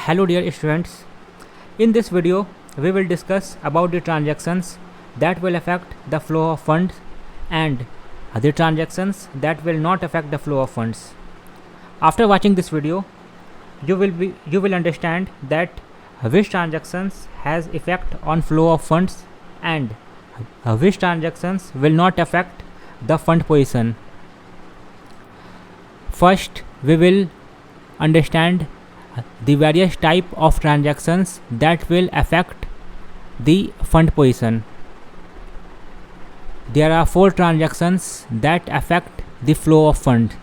Hello dear students, in this video we will discuss about the transactions that will affect the flow of funds and the transactions that will not affect the flow of funds. After watching this video, you will understand that which transactions has effect on flow of funds and which transactions will not affect the fund position. First, we will understand the various type of transactions that will affect the fund position. There are 4 transactions that affect the flow of fund.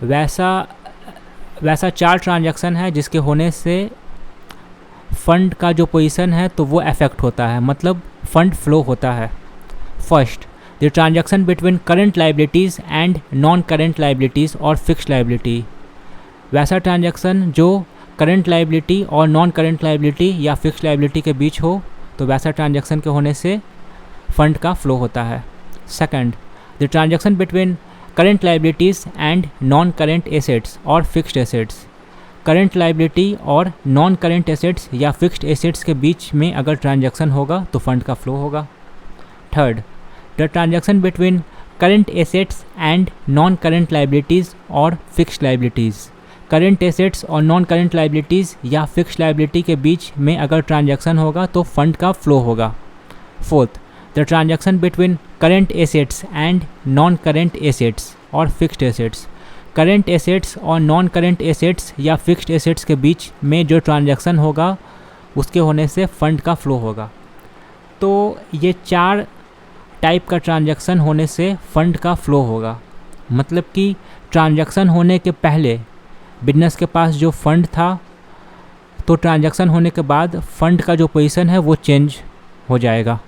वैसा 4 transaction है जिसके होने से fund का जो position है तो वो अफेक्ट होता है, मतलब फंड फ्लो होता है. First, the transaction between current liabilities and non current liabilities और फिक्स्ड लाइबिलिटी. वैसा ट्रांजैक्शन जो करंट लाइबिलिटी और नॉन करंट लाइबिलिटी या फिक्स्ड लाइबिलिटी के बीच हो, तो वैसा ट्रांजैक्शन के होने से फंड का फ्लो होता है. Second, the transaction between current liabilities and non current assets और फिक्स्ड एसेट्स. करंट लाइबिलिटी और नॉन करंट एसेट्स या फिक्स्ड एसेट्स के बीच में अगर ट्रांजैक्शन होगा तो फंड का फ्लो होगा. Third, the transaction between current assets and non current liabilities और फिक्स्ड लाइबिलिटीज़. करंट एसेट्स और नॉन करंट लाइबिलिटीज़ या फिक्स्ड लाइबिलिटी के बीच में अगर ट्रांजैक्शन होगा तो फंड का फ्लो होगा. Fourth, the transaction between current assets and non current assets और फिक्स्ड एसेट्स. करंट एसेट्स और नॉन करंट एसेट्स या फिक्स्ड एसेट्स के बीच में जो ट्रांजैक्शन होगा उसके होने से फंड का फ्लो होगा. तो ये 4 टाइप का ट्रांजैक्शन होने से फंड का फ्लो होगा. मतलब कि ट्रांजैक्शन होने के पहले बिजनेस के पास जो फंड था, तो ट्रांजैक्शन होने के बाद फंड का जो पोजीशन है वो चेंज हो जाएगा.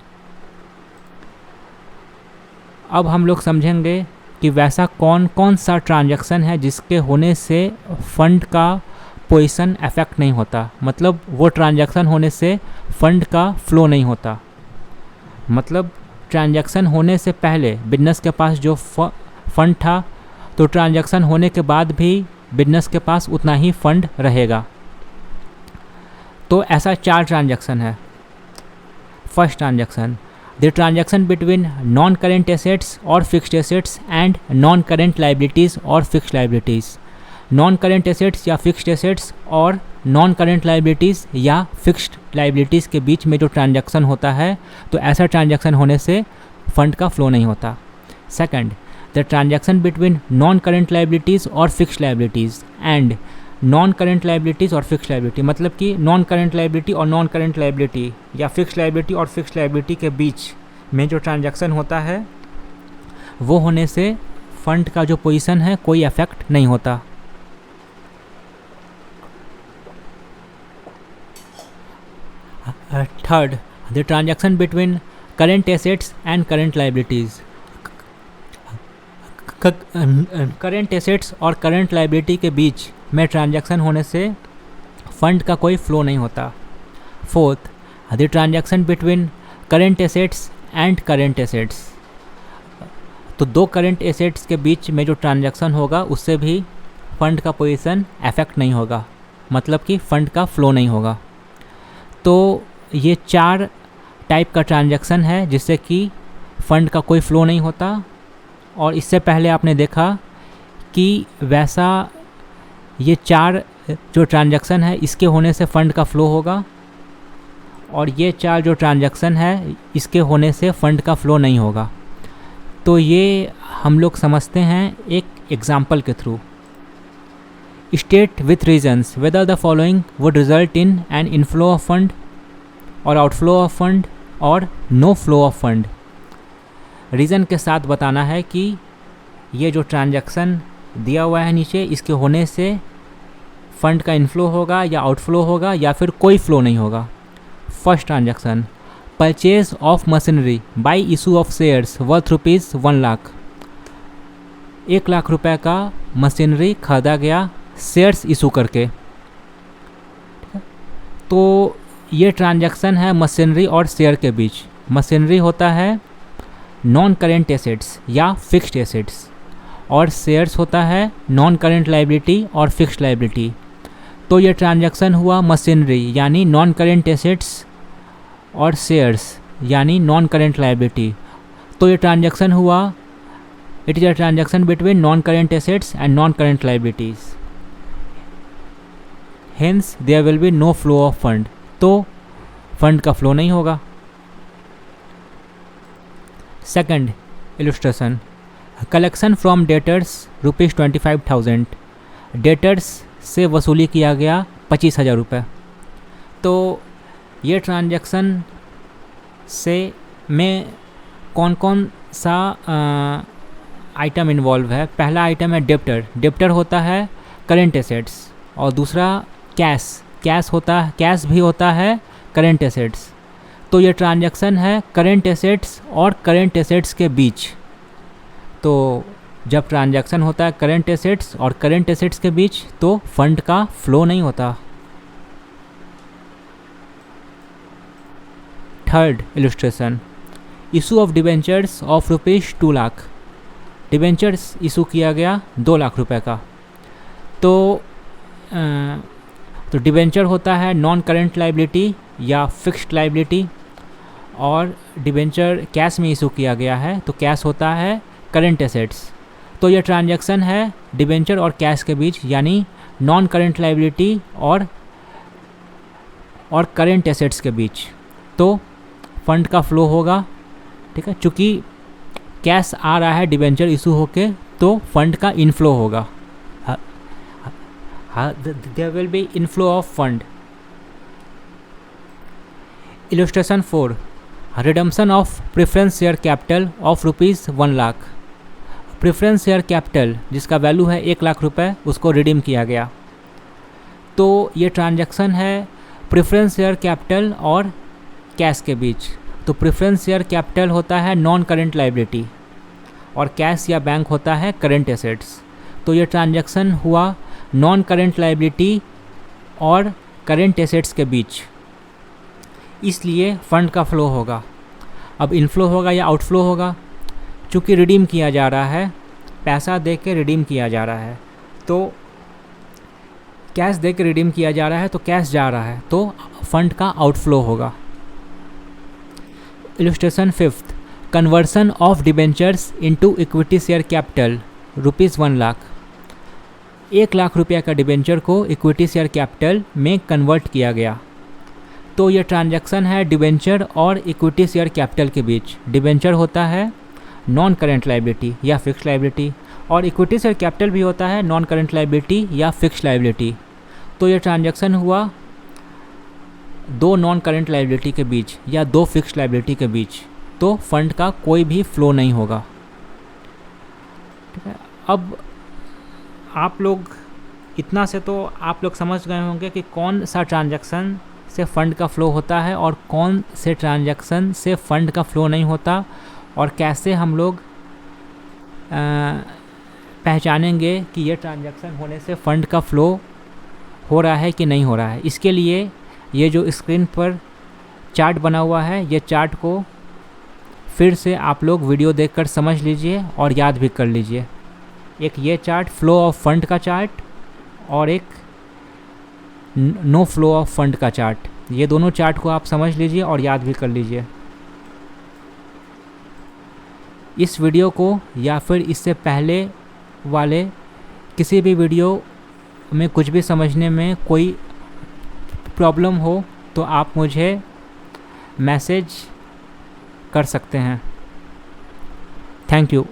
अब हम लोग समझेंगे कि वैसा कौन कौन सा ट्रांजैक्शन है जिसके होने से फंड का पोजीशन अफेक्ट नहीं होता, मतलब वो ट्रांजैक्शन होने से फंड का फ्लो नहीं होता. मतलब ट्रांजैक्शन होने से पहले बिजनेस के पास जो फंड था, तो ट्रांजैक्शन होने के बाद भी बिजनेस के पास उतना ही फंड रहेगा. तो ऐसा 4 ट्रांजैक्शन है. First transaction, the transaction between non current assets और fixed assets and non current liabilities और fixed liabilities. Non current assets या फिक्स्ड एसेट्स और नॉन करेंट लाइबिलिटीज़ या फिक्स्ड लाइबिलिटीज़ के बीच में जो ट्रांजैक्शन होता है, तो ऐसा ट्रांजैक्शन होने से फंड का फ्लो नहीं होता. Second, the transaction between non current liabilities और fixed liabilities and non current liabilities और फिक्स्ड लाइबिलिटी. मतलब कि नॉन करेंट लाइबिलिटी और नॉन करेंट लाइबिलिटी या फिक्स्ड लाइबिलिटी और फिक्स्ड लाइबिलिटी के बीच में जो ट्रांजैक्शन होता है वो होने से फंड का जो पोजीशन है कोई अफेक्ट नहीं होता. Third, the transaction between current assets and current liabilities. Current assets और करेंट लाइबिलिटी के बीच में ट्रांजैक्शन होने से फंड का कोई फ्लो नहीं होता. Fourth, the transaction between current assets and current assets. तो 2 करेंट एसेट्स के बीच में जो ट्रांजैक्शन होगा उससे भी फंड का पोजीशन अफेक्ट नहीं होगा, मतलब कि फंड का फ्लो नहीं होगा. तो ये 4 टाइप का ट्रांजैक्शन है जिससे कि फंड का कोई फ्लो नहीं होता. और इससे पहले आपने देखा कि वैसा ये 4 जो ट्रांजैक्शन है इसके होने से फंड का फ्लो होगा, और ये 4 जो ट्रांजैक्शन है इसके होने से फंड का फ्लो नहीं होगा. तो ये हम लोग समझते हैं एक एग्जाम्पल के through. State with reasons whether the following would result in an inflow of fund और आउटफ्लो ऑफ फंड और no flow of fund. Reason के साथ बताना है कि ये जो ट्रांजैक्शन दिया हुआ है नीचे, इसके होने से फंड का इनफ्लो होगा या आउटफ्लो होगा या फिर कोई फ्लो नहीं होगा. First transaction, purchase of machinery bye issue of shares worth ₹1 lakh. 1 lakh रुपए का मशीनरी खरीदा गया शेयर्स इशू करके. तो ये ट्रांजैक्शन है मशीनरी और शेयर के बीच. मशीनरी होता है नॉन करेंट एसेट्स या फिक्स्ड एसेट्स और शेयर्स होता है नॉन करेंट लाइबिलिटी और फिक्स्ड लाइबिलिटी. तो ये ट्रांजैक्शन हुआ मशीनरी यानी नॉन करेंट एसेट्स और शेयर्स यानी नॉन करेंट लायबिलिटी। तो ये ट्रांजैक्शन हुआ, it is a transaction between non current assets and non current liabilities, hence there will be no flow of fund. तो फंड का flow नहीं होगा। Second illustration, collection from debtors ₹25,000, debtors से वसूली किया गया 25,000 रुपये। तो ये ट्रांजैक्शन से में कौन कौन सा आइटम इन्वॉल्व है? पहला आइटम है डेप्टर। डेप्टर होता है करेंट एसेट्स, और दूसरा कैश भी होता है करेंट एसेट्स। तो ये ट्रांजैक्शन है करेंट एसेट्स और करेंट एसेट्स के बीच। तो जब ट्रांजैक्शन होता है करेंट एसेट्स और करेंट एसेट्स के बीच तो फंड का फ्लो नहीं होता। Third illustration, issue of debentures of ₹2 lakh. Debentures issue किया गया 2 लाख रुपए का। तो डिबेंचर होता है नॉन करेंट लायबिलिटी या फिक्स्ड लायबिलिटी, और डिबेंचर कैश में इशू किया गया है तो कैश होता है करेंट एसेट्स। तो ये ट्रांजैक्शन है डिबेंचर और कैश के बीच यानी नॉन करेंट लायबिलिटी और करेंट एसेट्स के बीच। तो फंड का फ्लो होगा, ठीक है। चूँकि कैश आ रहा है डिबेंचर इशू होके तो फंड का इनफ्लो होगा, there will be inflow of fund. Illustration 4, redemption of preference share capital of ₹1 lakh. Preference share capital जिसका वैल्यू है 1 लाख रुपए, उसको रिडीम किया गया। तो ये ट्रांजैक्शन है प्रेफरेंस शेयर कैपिटल और कैश के बीच। तो प्रेफरेंस शेयर कैपिटल होता है नॉन करेंट लायबिलिटी और कैश या बैंक होता है करेंट एसेट्स। तो ये ट्रांजैक्शन हुआ नॉन करेंट लायबिलिटी और करेंट एसेट्स के बीच, इसलिए फंड का फ्लो होगा। अब इनफ्लो होगा या आउटफ्लो होगा? चूँकि रिडीम किया जा रहा है, पैसा दे के रिडीम किया जा रहा है, तो कैश दे के रिडीम किया जा रहा है तो कैश जा रहा है, तो फंड का आउटफ्लो होगा। Illustration 5, conversion of debentures into equity share capital ₹1 lakh. 1 lakh रुपया का डिबेंचर को इक्विटी शेयर कैपिटल में कन्वर्ट किया गया। तो ये ट्रांजैक्शन है डिबेंचर और इक्विटी शेयर कैपिटल के बीच। डिबेंचर होता है नॉन करेंट लायबिलिटी या फिक्स्ड लायबिलिटी, और इक्विटी शेयर कैपिटल भी होता है नॉन करेंट लायबिलिटी या फिक्स्ड लायबिलिटी। तो ये ट्रांजैक्शन हुआ 2 नॉन करेंट लायबिलिटी के बीच या 2 फिक्स्ड लायबिलिटी के बीच, तो फंड का कोई भी फ्लो नहीं होगा, ठीक है। अब आप लोग इतना से तो आप लोग समझ गए होंगे कि कौन सा ट्रांजैक्शन से फ़ंड का फ़्लो होता है और कौन से ट्रांजैक्शन से फ़ंड का फ़्लो नहीं होता, और कैसे हम लोग पहचानेंगे कि ये ट्रांजैक्शन होने से फ़ंड का फ़्लो हो रहा है कि नहीं हो रहा है। इसके लिए ये जो स्क्रीन पर चार्ट बना हुआ है, ये चार्ट को फिर से आप लोग वीडियो देखकर समझ लीजिए और याद भी कर लीजिए। एक ये चार्ट फ़्लो ऑफ फंड का चार्ट और एक नो फ्लो ऑफ फंड का चार्ट, ये दोनों चार्ट को आप समझ लीजिए और याद भी कर लीजिए। इस वीडियो को या फिर इससे पहले वाले किसी भी वीडियो में कुछ भी समझने में कोई प्रॉब्लम हो तो आप मुझे मैसेज कर सकते हैं। Thank you.